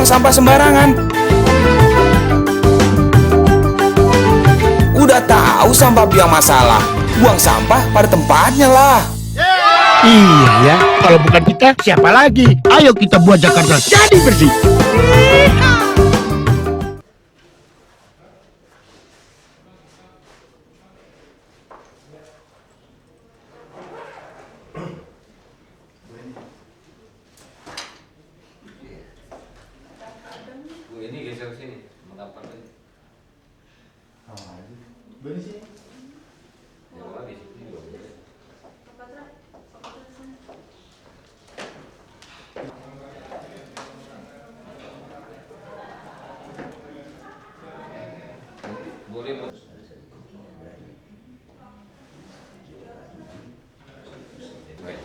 buang sampah sembarangan. Udah tahu sampah biang masalah, buang sampah pada tempatnya lah. Iya ya, kalau bukan kita siapa lagi? Ayo kita buat Jakarta jadi bersih. Ini geser sini, mengapa ini? Beli sini. Ya, di sini juga boleh. Boleh, Bos.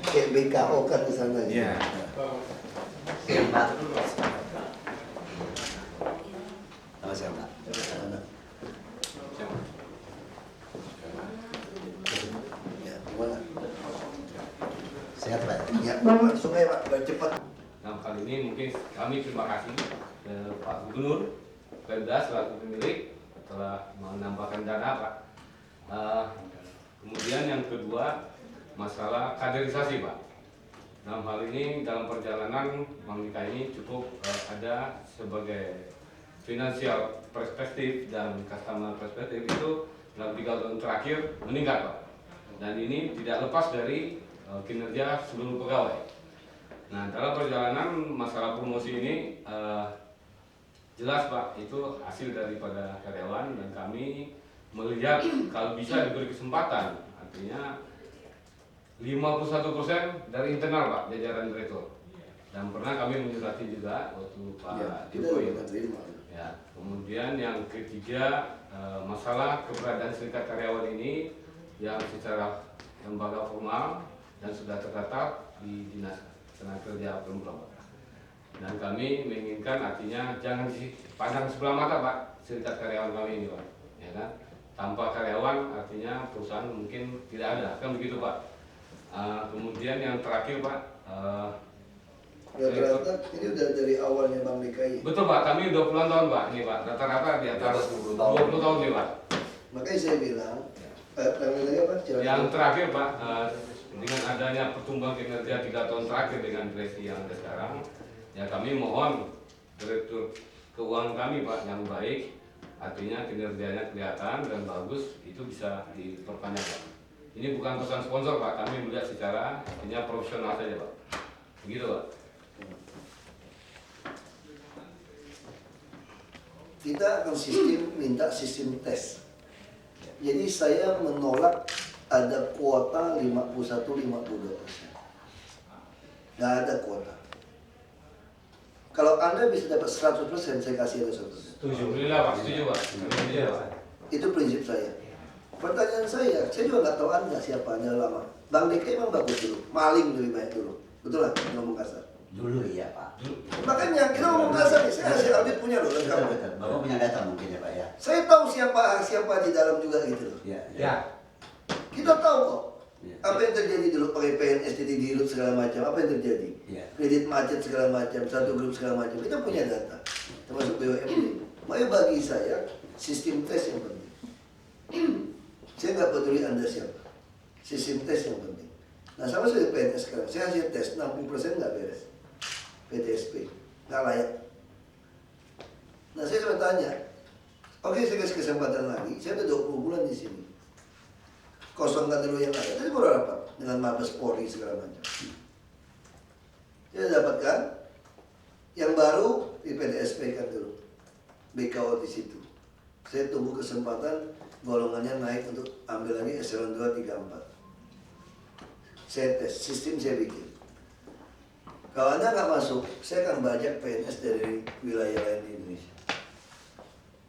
Kayak BKO kan di sana. Iya. Sama siapa? Ya, gimana? Sehat Pak? Ya, langsung aja Pak, biar cepat. Nah, kali ini mungkin kami terima kasih ke Pak Gubernur, Pemda selaku pemilik telah menambahkan dana, Pak. Kemudian yang kedua, masalah kaderisasi, Pak. Dalam hal ini, dalam perjalanan Bank DKI ini cukup ada sebagai financial perspektif dan customer perspektif itu dalam 3 tahun terakhir meningkat, Pak. Dan ini tidak lepas dari kinerja seluruh pegawai. Nah, dalam perjalanan masalah promosi ini jelas Pak, itu hasil daripada karyawan dan kami melihat kalau bisa diberi kesempatan, artinya 51% dari internal Pak, jajaran direktur. Dan pernah kami menyurati juga waktu Pak Jokowi. Ya, kemudian yang ketiga, masalah keberadaan serikat karyawan ini yang secara lembaga formal dan sudah terdaftar di Dinas Tenaga Kerja Perempuan, Pak. Dan kami menginginkan artinya jangan dipandang sebelah mata Pak, serikat karyawan kami ini Pak, ya kan? Tanpa karyawan artinya perusahaan mungkin tidak ada, kan begitu Pak. Kemudian yang terakhir Pak, Rata-rata ini udah dari awalnya Bank DKI. betul Pak, kami 20-an tahun Pak, ini Pak, rata-rata di atas 20 tahun nih Pak. Makanya saya bilang, apa? Yang terakhir Pak, dengan adanya pertumbuhan kinerja 3 tahun terakhir dengan direksi yang ada sekarang, ya kami mohon direktur keuangan kami Pak yang baik, artinya kinerjanya kelihatan dan bagus, itu bisa diperpanjang Pak. Ini bukan pesan sponsor Pak, kami melihat secara artinya profesional saja Pak. Begitu Pak. Kita akan minta sistem tes. Jadi saya menolak ada kuota 51-52%. Nggak ada kuota. Kalau Anda bisa dapat 100%, saya kasih Anda 100%. Alhamdulillah Pak, setuju Pak. Alhamdulillah Pak. Itu prinsip saya. Pertanyaan saya juga nggak tahu Anda siapa Anda lama. Bang DKI memang bagus dulu, maling lebih banyak dulu. Betul lah, ngomong kasar. Dulu iya Pak. Makanya kita ngomong kasar nih, saya hasil audit punya loh. Betul. Bapak punya data mungkin ya Pak ya. Saya tahu siapa di dalam juga gitu loh. Iya. Ya. Kita tahu kok. Ya. Apa yang terjadi dulu pakai PNS jadi dirut segala macam, apa yang terjadi? Ya. Kredit macet segala macam, satu grup segala macam. Kita punya data, termasuk BUMD. Makanya bagi saya sistem tes yang penting. Saya nggak peduli Anda siapa, sistem tes yang penting. Nah sama seperti PNS sekarang, saya hasil tes 60% nggak beres, PTSP nggak layak. Nah saya coba tanya, oke saya kasih kesempatan lagi, saya udah 20 bulan di sini. Kosongkan dulu yang ada, tadi baru rapat dengan Mabes Polri segala macam. Saya dapatkan yang baru di PTSP kan dulu, BKO di situ. Saya tunggu kesempatan golongannya naik untuk ambil lagi eselon 2, 3, 4. Saya tes, sistem saya bikin. Kalau Anda nggak masuk, saya akan bajak PNS dari wilayah lain di Indonesia.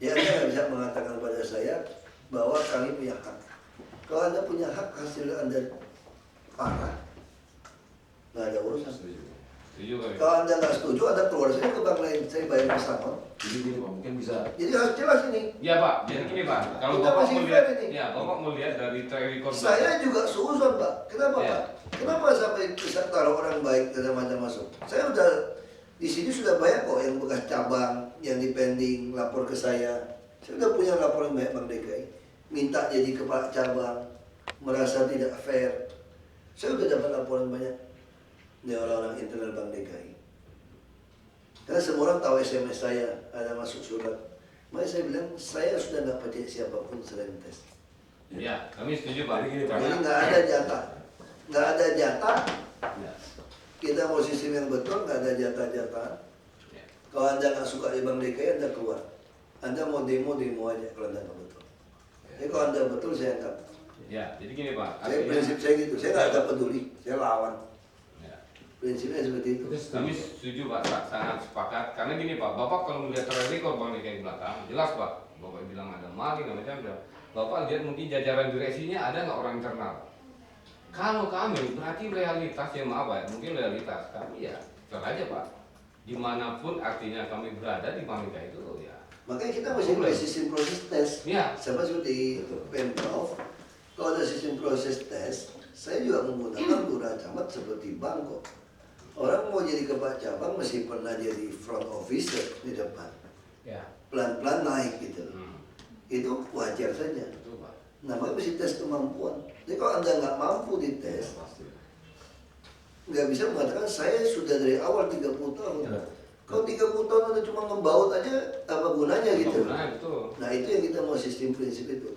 Ya Anda nggak bisa mengatakan pada saya bahwa kami punya hak. Kalau Anda punya hak, hasil Anda parah, nggak ada urusan. Setuju Pak. Kalau Anda nggak setuju, Anda keluar saya ke bank lain, saya bayar bersama. Jadi gini Pak, mungkin bisa. Jadi harus jelas ini. Ya Pak, jadi gini Pak, kalau Kita Bapak masih melihat, fair ini. ya Bapak melihat dari track record Saya juga seuzon Pak. Kenapa Ya. Pak? Kenapa sampai bisa taruh orang baik dan macam masuk? Saya udah Di sini sudah banyak kok yang bekas cabang, yang dipending, lapor ke saya. Saya sudah punya laporan banyak Bank DKI. Minta jadi kepala cabang, merasa tidak fair. Saya sudah dapat laporan banyak dari orang-orang internal Bank DKI. Karena semua orang tahu SMS saya, ada masuk surat. Makanya saya bilang, saya sudah nggak percaya siapapun selain tes. Ya, kami setuju Pak. Jadi Karena nggak ada jatah. Nggak ada jatah, ya. kita mau sistem yang betul, nggak ada jatah-jatah. Ya. Kalau Anda nggak suka di Bank DKI, Anda keluar. Anda mau demo aja kalau Anda nggak betul. Jadi kalau Anda betul, saya angkat. Ya, jadi gini Pak. Prinsip saya gitu, saya nggak ada peduli, saya lawan. Ya. Prinsipnya seperti itu. Kami setuju Pak, sangat sepakat. Karena gini Pak, Bapak kalau melihat track record Bank DKI belakang, jelas Pak. Bapak bilang ada maling, ada. Bapak lihat mungkin jajaran direksinya ada nggak orang internal. Kalau kami berarti realitas ya maaf ya, mungkin realitas kami ya fair aja Pak. Dimanapun artinya kami berada di Bank DKI itu ya. Makanya kita mesti punya sistem proses tes. Ya. Sama seperti Pemprov, kalau ada sistem proses tes, saya juga menggunakan lurah camat seperti bank kok. Orang mau jadi kepala cabang mesti pernah jadi front officer di depan. Ya. Pelan-pelan naik gitu. Itu wajar saja. Betul Pak. Namanya mesti tes kemampuan. Jadi kalau Anda nggak mampu dites, nggak bisa mengatakan saya sudah dari awal 30 tahun. Ya. Kalau 30 tahun Anda cuma membaut aja, apa gunanya gitu? Nah, betul. Nah itu yang kita mau sistem prinsip itu.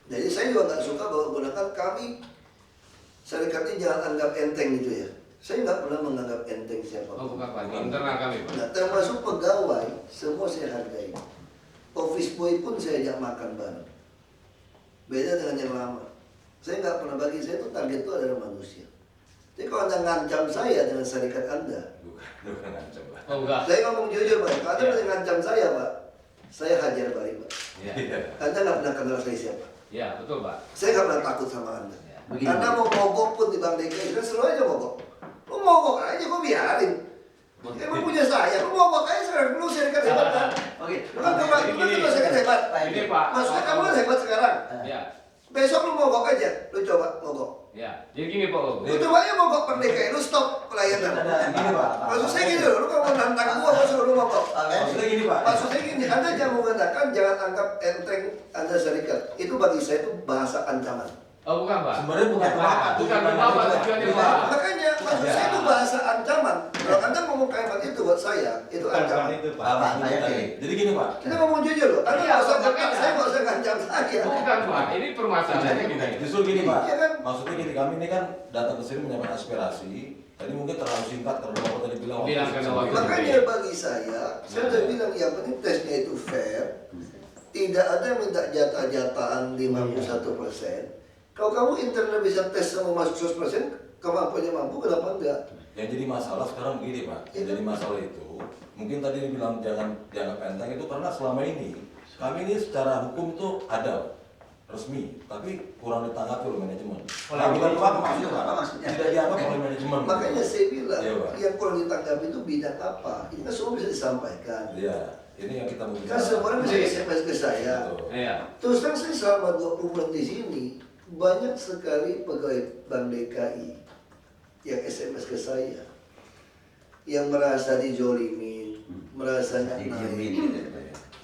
Jadi saya juga nggak suka bahwa gunakan kami syarikatnya jangan anggap enteng gitu ya. Saya nggak pernah menganggap enteng Oh siapapun. bukan Pak, di internal kami Pak. Nah termasuk pegawai, semua saya hargai. Office boy pun saya ajak makan bareng. Beda dengan yang lama. Saya nggak pernah bagi, saya itu target itu adalah manusia. Jadi kalau Anda ngancam saya dengan syarikat Anda, Bukan ngancam, Pak. Oh enggak. saya ngomong jujur Pak, kalau Anda Ya. berani ngancam saya Pak, saya hajar balik Pak. Ya. Anda nggak pernah kenal saya siapa. Ya, betul Pak. Saya nggak pernah takut sama Anda. Ya. Begini. Anda mau mogok pun di Bank DKI, kan selalu aja mogok. Lu mogok aja, kok biarin. Emang punya saya, lu mogok aja sekarang, lu syarikat hebat kan? Oke. Lu kan kemarin, lu kan syarikat hebat. Ini Pak. Maksudnya kamu kan hebat sekarang. Ya. Besok lu mogok aja, lu coba mogok. Ya. Jadi gini Pak. Lu coba aja mogok Bank DKI, lu stop pelayanan. Gini Pak. Maksud saya gini loh, lu kalau mau nantang gua, masa lu mogok? Maksudnya gini, Pak. Maksud saya gini, Anda jangan mengatakan, jangan anggap enteng Anda syarikat. Itu bagi saya itu bahasa ancaman. Oh bukan Pak. Sebenarnya bukan Pak. Bukan Bapak tujuannya Pak. Makanya maksud saya itu bahasa ancaman. Kalau Anda ngomong kalimat itu buat saya, itu ancaman. Bapak, saya oke. Jadi gini, Pak. Kita ngomong jujur loh. Anda Iya, nggak usah makanya. ngancam saya, nggak usah ngancam saya. Bukan Pak. Ini permasalahannya gini. Justru gini, Pak. Iya kan? Maksudnya gini, kami ini kan datang ke sini menyampaikan aspirasi. Tadi mungkin terlalu singkat karena Bapak tadi bilang Bilang karena waktu. Makanya bagi saya udah bilang yang penting tesnya itu fair. Tidak ada yang minta jatah-jatahan 51%. Kalau kamu internal bisa tes sama masuk 100%, kemampuannya mampu, kenapa enggak? Yang jadi masalah sekarang begini, Pak. Yang jadi masalah itu, mungkin tadi dibilang jangan dianggap enteng itu karena selama ini kami ini secara hukum itu ada resmi, tapi kurang ditanggapi oleh manajemen. Nah, bukan Pak, maksudnya Pak, Maksudnya? tidak dianggap oleh manajemen. Makanya saya bilang, Iya, Pak. yang kurang ditanggapi itu bidang apa? Ini kan semua bisa disampaikan. Iya, ini yang kita mau Kan semua orang bisa SMS ke saya. Betul. Iya. Terus terang saya selama 20 bulan di sini, banyak sekali pegawai Bank DKI yang SMS ke saya, yang merasa dijolimin, merasa nggak naik.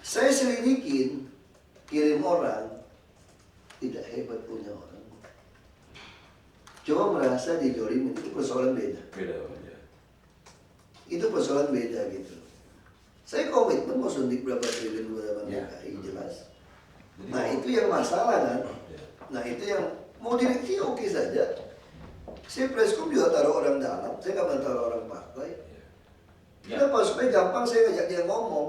Saya selidikin, kirim orang, tidak hebat punya orang. Cuma merasa dijolimin, itu persoalan beda. Beda, Pak. Ya. Itu persoalan beda gitu. Saya komitmen mau suntik berapa triliun kepada Bank Ya. DKI, jelas. Jadi, Nah itu yang masalah kan. Ya. Nah itu yang mau direksi oke saja. Saya preskum juga taruh orang dalam, saya nggak pernah taruh orang partai. Ya. Kenapa? Supaya gampang saya ngajak dia ngomong.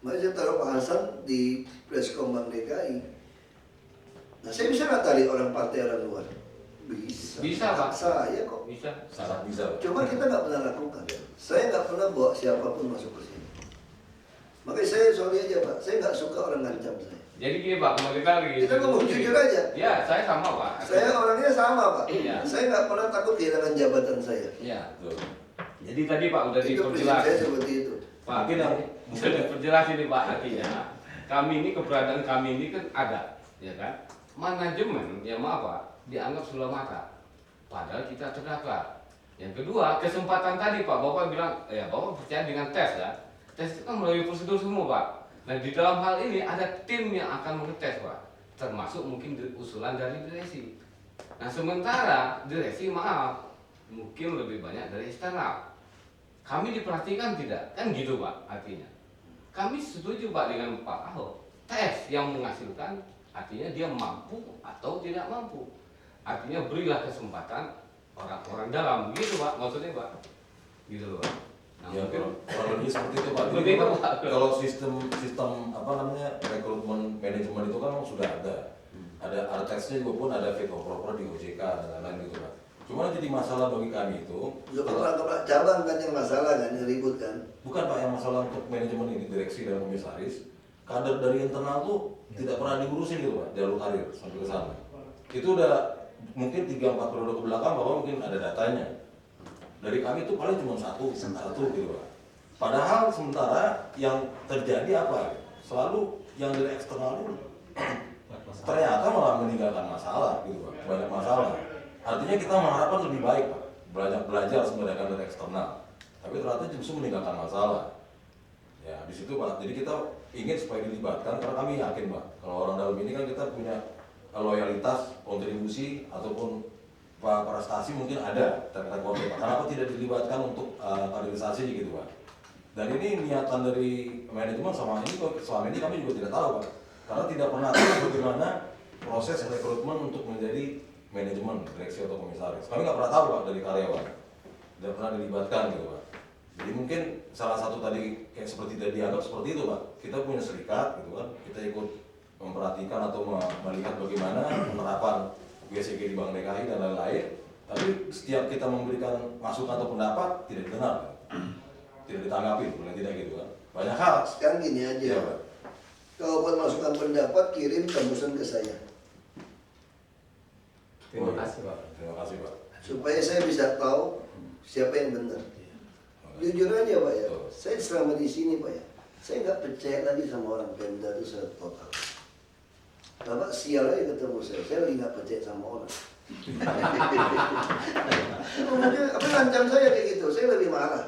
Makanya saya taruh Pak Hasan di preskom Bank DKI. Nah saya bisa nggak tarik orang partai orang luar? Bisa. Bisa, Pak. Saya kok. Bisa. Sangat bisa, Pak. Cuma kita nggak pernah lakukan. Saya nggak pernah bawa siapapun masuk ke sini. Makanya saya sorry aja Pak, saya nggak suka orang ngancam saya. Jadi gini Pak, kembali lagi. Kita ngomong jujur aja. Ya, saya sama Pak. Saya orangnya sama Pak. Iya. Saya nggak pernah takut kehilangan jabatan saya. Ya. Betul. Jadi tadi Pak udah Itu prinsip diperjelas. saya seperti itu. Pak, Mungkin yang sudah diperjelas ini Pak artinya. Kami ini keberadaan kami ini kan ada, ya kan? Manajemen, ya maaf Pak, dianggap sebelah mata. Padahal kita terdaftar. Yang kedua, kesempatan tadi Pak, Bapak bilang, ya Bapak percaya dengan tes ya. Tes itu kan melalui prosedur semua Pak. Nah di dalam hal ini ada tim yang akan mengetes Pak, termasuk mungkin usulan dari direksi. Nah sementara direksi maaf, mungkin lebih banyak dari eksternal. Kami diperhatikan tidak? Kan gitu Pak artinya. Kami setuju Pak dengan Pak Ahok. Tes yang menghasilkan artinya dia mampu atau tidak mampu. Artinya berilah kesempatan orang-orang dalam, gitu Pak, maksudnya Pak, gitu loh Pak. Nah, Ya, mungkin kalau lebih seperti itu Pak. Jadi Seperti itu, memang Pak. kalau sistem apa namanya rekrutmen manajemen itu kan memang sudah ada. Ada tesnya juga pun ada fit and proper di OJK dan lain-lain gitu Pak. Cuma jadi masalah bagi kami itu. Kepala cabang kan yang masalah kan, yang ribut kan. Bukan Pak yang masalah untuk manajemen ini, direksi dan komisaris. Kader dari internal tuh tidak pernah diurusin gitu Pak, jalur karir sampai ke sana. Itu udah mungkin 3-4 periode ke belakang Bapak mungkin ada datanya. Dari kami itu paling cuma satu gitu Pak. Padahal sementara yang terjadi apa? Selalu yang dari eksternal itu ternyata malah meninggalkan masalah gitu Pak, banyak masalah. Artinya kita mengharapkan lebih baik Pak, belajar sebenarnya dari eksternal. Tapi ternyata justru meninggalkan masalah. Ya di situ Pak. Jadi kita ingin supaya dilibatkan karena kami yakin Pak, kalau orang dalam ini kan kita punya loyalitas, kontribusi ataupun prestasi mungkin ada terkait Pak. Kenapa tidak dilibatkan untuk kaderisasi gitu Pak? Dan ini niatan dari manajemen selama ini kami juga tidak tahu Pak. Karena tidak pernah tahu bagaimana proses rekrutmen untuk menjadi manajemen, direksi atau komisaris. Kami nggak pernah tahu Pak dari karyawan. Tidak pernah dilibatkan gitu Pak. Jadi mungkin salah satu tadi kayak seperti tadi dianggap seperti itu Pak. Kita punya serikat gitu kan, kita ikut memperhatikan atau melihat bagaimana penerapan GSG di Bank DKI dan lain-lain. Tapi setiap kita memberikan masukan atau pendapat tidak didengar, tidak ditanggapi, boleh tidak gitu kan? Banyak hal. Sekarang gini aja. Ya, Pak. Kalau buat masukan pendapat, kirim tembusan ke saya. terima kasih Pak. Terima kasih Pak. Supaya saya bisa tahu siapa yang benar. Jujur aja Pak ya, saya selama di sini Pak ya, saya nggak percaya lagi sama orang Pemda itu secara total. Bapak sial aja ketemu saya lagi nggak percaya sama orang. Kemudian apa ngancam saya kayak gitu, saya lebih marah.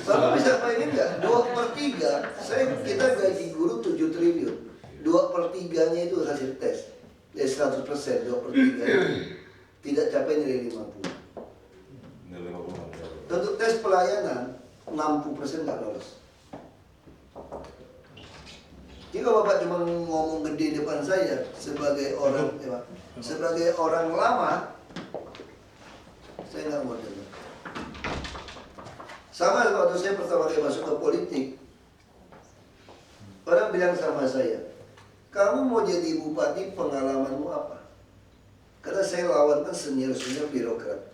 Bapak bisa bayangin nggak? 2/3, kita gaji guru 7 triliun. 2/3-nya itu hasil tes. Dari 100%, 2/3 tidak capai nilai 50. Nilai 50. Untuk tes pelayanan 60% nggak lolos. Jika Bapak cuma ngomong gede depan saya sebagai orang sebagai orang lama, saya nggak mau dengar. Sama waktu saya pertama kali masuk ke politik, orang bilang sama saya, kamu mau jadi bupati, pengalamanmu apa? Karena saya lawan kan senior-senior birokrat.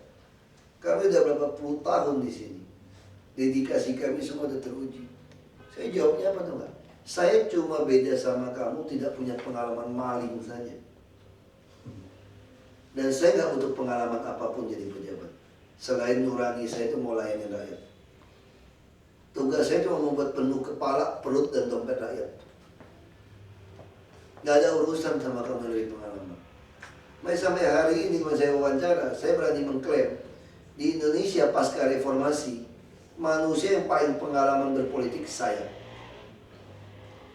Kami udah berapa puluh tahun di sini. Dedikasi kami semua sudah teruji. Saya jawabnya apa tuh Pak? Saya cuma beda sama kamu tidak punya pengalaman maling saja. Dan saya nggak butuh pengalaman apapun jadi pejabat. Selain nurani saya itu mau layani rakyat. Tugas saya cuma membuat penuh kepala, perut, dan dompet rakyat. Nggak ada urusan sama kamu dari pengalaman. Sampai hari ini kalau saya wawancara, saya berani mengklaim di Indonesia pasca reformasi, manusia yang paling pengalaman berpolitik saya.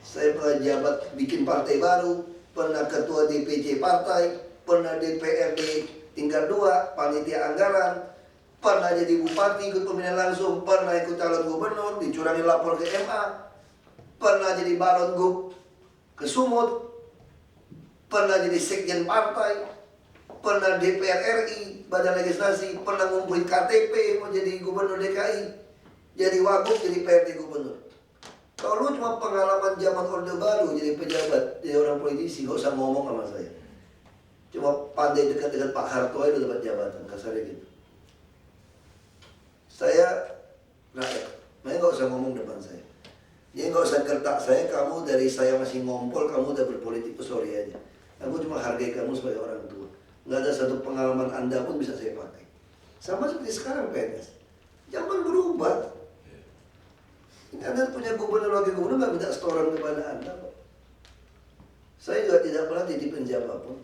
Saya pernah jabat bikin partai baru, pernah ketua DPC partai, pernah DPRD tingkat 2, panitia anggaran, pernah jadi bupati ikut pemilihan langsung, pernah ikut calon gubernur, dicurangi lapor ke MA, pernah jadi balon gub ke Sumut, pernah jadi sekjen partai, pernah DPR RI, Badan Legislasi, pernah ngumpulin KTP mau jadi gubernur DKI, jadi wagub, jadi PRD gubernur. Kalau lu cuma pengalaman zaman Orde Baru jadi pejabat, jadi orang politisi, gak usah ngomong sama saya. Cuma pandai dekat-dekat Pak Harto itu dapat jabatan, kasarnya gitu. Saya rakyat, makanya gak usah ngomong depan saya. Jadi gak usah gertak saya, kamu dari saya masih ngompol, kamu udah berpolitik, sorry aja. Aku cuma hargai kamu sebagai orang tua. Nggak ada satu pengalaman Anda pun bisa saya pakai. Sama seperti sekarang PNS. Zaman berubah. Ini Anda punya gubernur, wakil gubernur nggak minta setoran kepada Anda kok. Saya juga tidak pernah titipin siapapun.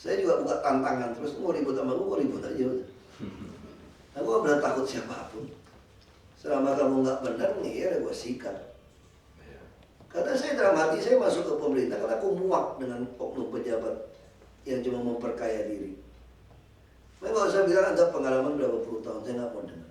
Saya juga buka tantangan terus, mau ribut sama gue, mau ribut aja udah. Aku gak pernah takut siapapun. Selama kamu nggak benar, ya gue sikat. Karena saya dalam hati saya masuk ke pemerintah karena aku muak dengan oknum pejabat yang cuma memperkaya diri. Mereka nggak usah bilang ada pengalaman berapa puluh tahun, saya nggak mau dengar.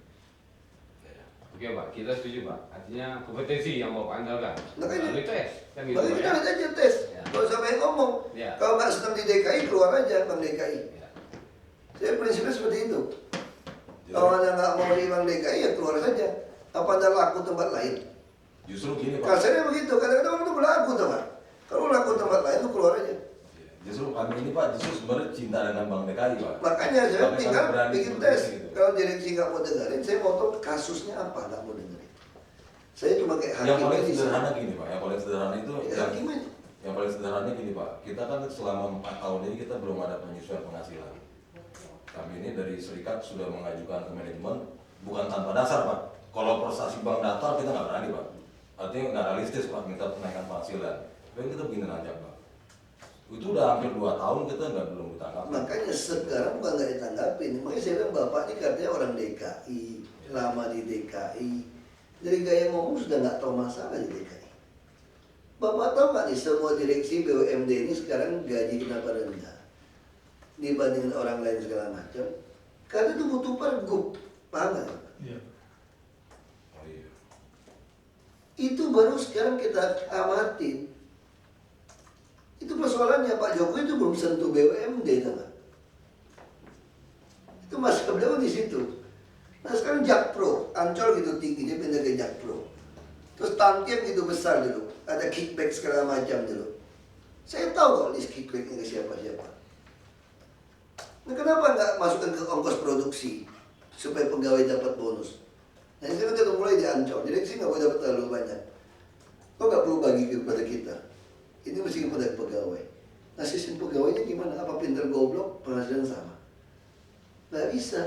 Oke Pak, kita setuju Pak. Artinya kompetensi yang Bapak andalkan. Makanya. Lalu tes, kan gitu Makanya Pak kita ya? lihat aja tes. Ya. Kalau sampai ngomong, Ya. kalau nggak senang di DKI keluar aja Bang DKI. Ya. Saya prinsipnya seperti itu. Jadi, Kalau anda nggak mau di Bang DKI ya keluar saja. Apa anda laku tempat lain? justru gini Pak. Kasarnya begitu. Kadang-kadang orang itu berlaku tuh Pak. Kalau laku tempat lain tuh keluar aja. Justru kami ini Pak, justru sebenarnya cinta dengan Bank DKI Pak. Makanya saya Makanya tinggal kami berani bikin seperti tes. ini, gitu. Kalau direksi nggak mau dengerin, saya mau tahu kasusnya apa nggak mau dengerin. Saya cuma kayak Yang hakim paling aja. sederhana gini Pak, yang paling sederhana itu Ya, hakim aja. yang paling sederhana gini Pak, kita kan selama 4 tahun ini kita belum ada penyesuaian penghasilan. Kami ini dari serikat sudah mengajukan ke manajemen bukan tanpa dasar Pak. Kalau prestasi bank datar kita nggak berani Pak. Artinya nggak realistis Pak minta kenaikan penghasilan. Dan kita begini aja Pak. Itu udah hampir 2 tahun kita nggak belum ditangkap. Makanya sekarang bukan nggak ditanggapin. Makanya saya bilang bapak ini katanya orang DKI, lama di DKI. Dari gaya ngomong sudah nggak tahu masalah di DKI. Bapak tahu nggak nih semua direksi BUMD ini sekarang gaji kenapa rendah dibandingin orang lain segala macam? Karena itu butuh pergub, paham nggak? Oh iya. Itu baru sekarang kita amatin. Itu persoalannya Pak Jokowi itu belum sentuh BUMD, kan? Itu masih beliau di situ. Nah sekarang Jakpro, Ancol gitu tinggi, dia pindah ke Jakpro. Terus Tamtien gitu besar dulu, ada kickback segala macam dulu. Saya tahu kok list kickbacknya ke siapa-siapa. Nah kenapa nggak masukkan ke ongkos produksi supaya pegawai dapat bonus? Nah sekarang kita mulai di Ancol, direksi nggak boleh dapat terlalu banyak. Kok nggak perlu bagi kepada kita? Ini mesti kepada pegawai. Nah sistem pegawainya gimana? Apa pinter goblok, penghasilan sama? Nggak bisa.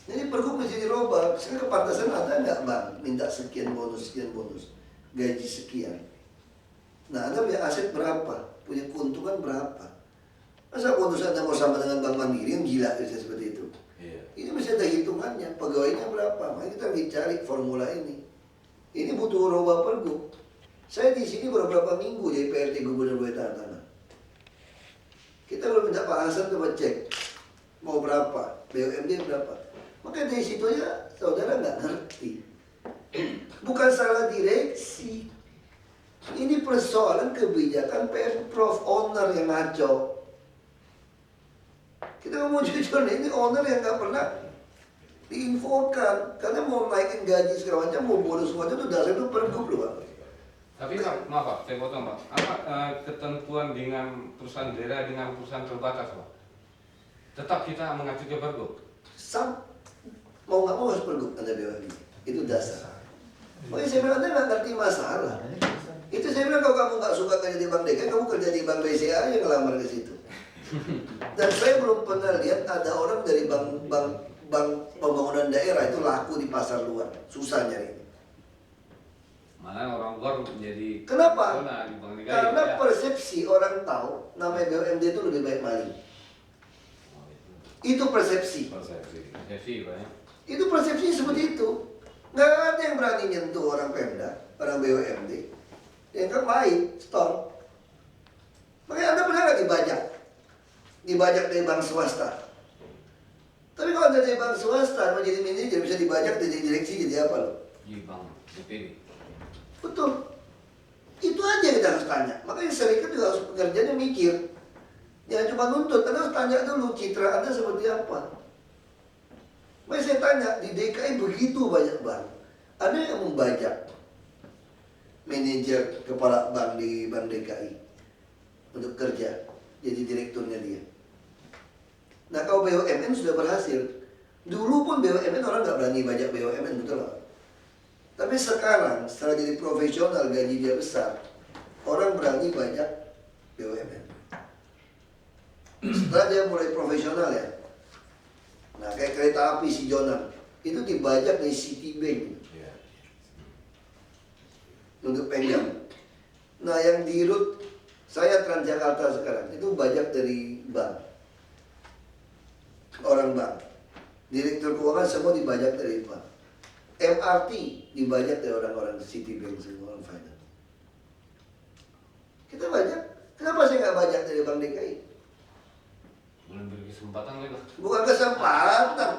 Jadi pergub mesti dirubah. Sekarang kepantasan ada nggak bang? Minta sekian bonus, gaji sekian. Nah Anda punya aset berapa? Punya keuntungan berapa? Masa bonus Anda mau sama dengan Bank Mandiri yang gila bisa seperti itu? Iya. Ini mesti ada hitungannya. Pegawainya berapa? Makanya kita lagi cari formula ini. Ini butuh rubah pergub. Saya di sini beberapa minggu jadi PRT Gubernur Tanah. Kita belum minta Pak Hasan coba cek mau berapa, BUMD berapa. Makanya dari situ aja saudara nggak ngerti. Bukan salah direksi. Ini persoalan kebijakan Pemprov, owner yang ngaco. Kita ngomong jujur nih, ini owner yang nggak pernah diinfokan. Karena mau naikin gaji segala macam, mau bonus semua itu dasar itu pergub loh Pak. Tapi Pak, maaf Pak, saya potong Pak. Apa ketentuan dengan perusahaan daerah dengan perusahaan terbatas Pak? Tetap kita mengacu ke pergub. Mau nggak mau harus pergub Anda BUMD. Itu dasar. Makanya saya bilang Anda nggak ngerti masalah. Itu saya bilang kalau kamu nggak suka kerja di Bank DKI, kamu kerja di Bank BCA yang ngelamar ke situ. Dan saya belum pernah lihat ada orang dari bank pembangunan daerah itu laku di pasar luar. Susah nyari. Malah orang luar menjadi Kenapa? zona di Bank DKI, Karena ya. persepsi orang tahu namanya BUMD itu lebih baik maling. Oh, Itu persepsi. persepsi Pak ya. Itu persepsinya seperti itu. Nggak ada yang berani nyentuh orang Pemda, orang BUMD. Yang kan main, store. Makanya Anda pernah nggak dibajak? Dibajak dari bank swasta. Tapi kalau Anda dari bank swasta, menjadi manajer bisa dibajak dari direksi jadi apa loh? Di Bank DPD. Betul. Itu aja kita harus tanya. Makanya serikat juga harus pekerjaannya mikir. Jangan cuma nuntut, Anda harus tanya dulu citra Anda seperti apa. Makanya saya tanya, di DKI begitu banyak bank. Ada yang membajak manajer kepala bank di Bank DKI untuk kerja, jadi direkturnya dia. Nah kalau BUMN sudah berhasil. Dulu pun BUMN orang nggak berani bajak BUMN, betul nggak? Tapi sekarang setelah jadi profesional gaji dia besar, orang berani bajak BUMN. Setelah dia mulai profesional ya. Nah kayak kereta api si Jonan itu dibajak dari Citibank Iya. untuk pegang. Nah yang di route saya Transjakarta sekarang itu bajak dari bank, orang bank. Direktur keuangan semua dibajak dari bank. MRT dibajak dari orang-orang Citibank semua orang finance. Kita bajak. Kenapa saya nggak bajak dari Bank DKI? Belum beri kesempatan lagi. Bukan kesempatan.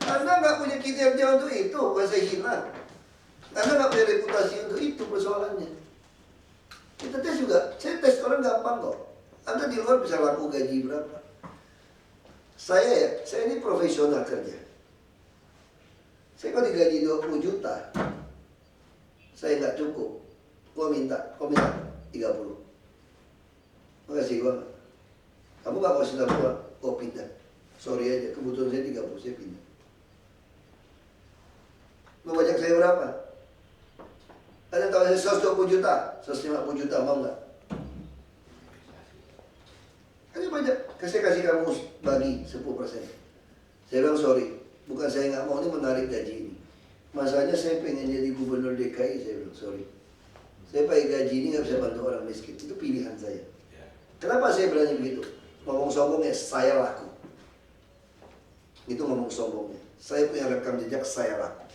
Anda nggak punya kinerja untuk itu, bukan saya hina. Anda nggak punya reputasi untuk itu persoalannya. Kita tes juga, saya tes orang gampang kok. Anda di luar bisa laku gaji berapa? Saya ini profesional kerja. Saya kalau digaji 20 juta, saya nggak cukup. Kau minta 30. Makasih gua. Kamu nggak kasih tahu gua pindah. Sorry aja, kebutuhan saya 30, saya pindah. Mau bajak saya berapa? Ada tahu saya 120 juta, 150 juta, mau nggak? Kan bajak, saya kasih kamu bagi 10%. Saya bilang sorry, bukan saya nggak mau, ini menarik gaji ini. Masalahnya saya pengen jadi gubernur DKI, saya bilang sorry. Saya pakai gaji ini nggak bisa bantu orang miskin, itu pilihan saya. Kenapa saya berani begitu? Ngomong sombongnya, saya laku. Itu ngomong sombongnya. Saya punya rekam jejak, saya laku.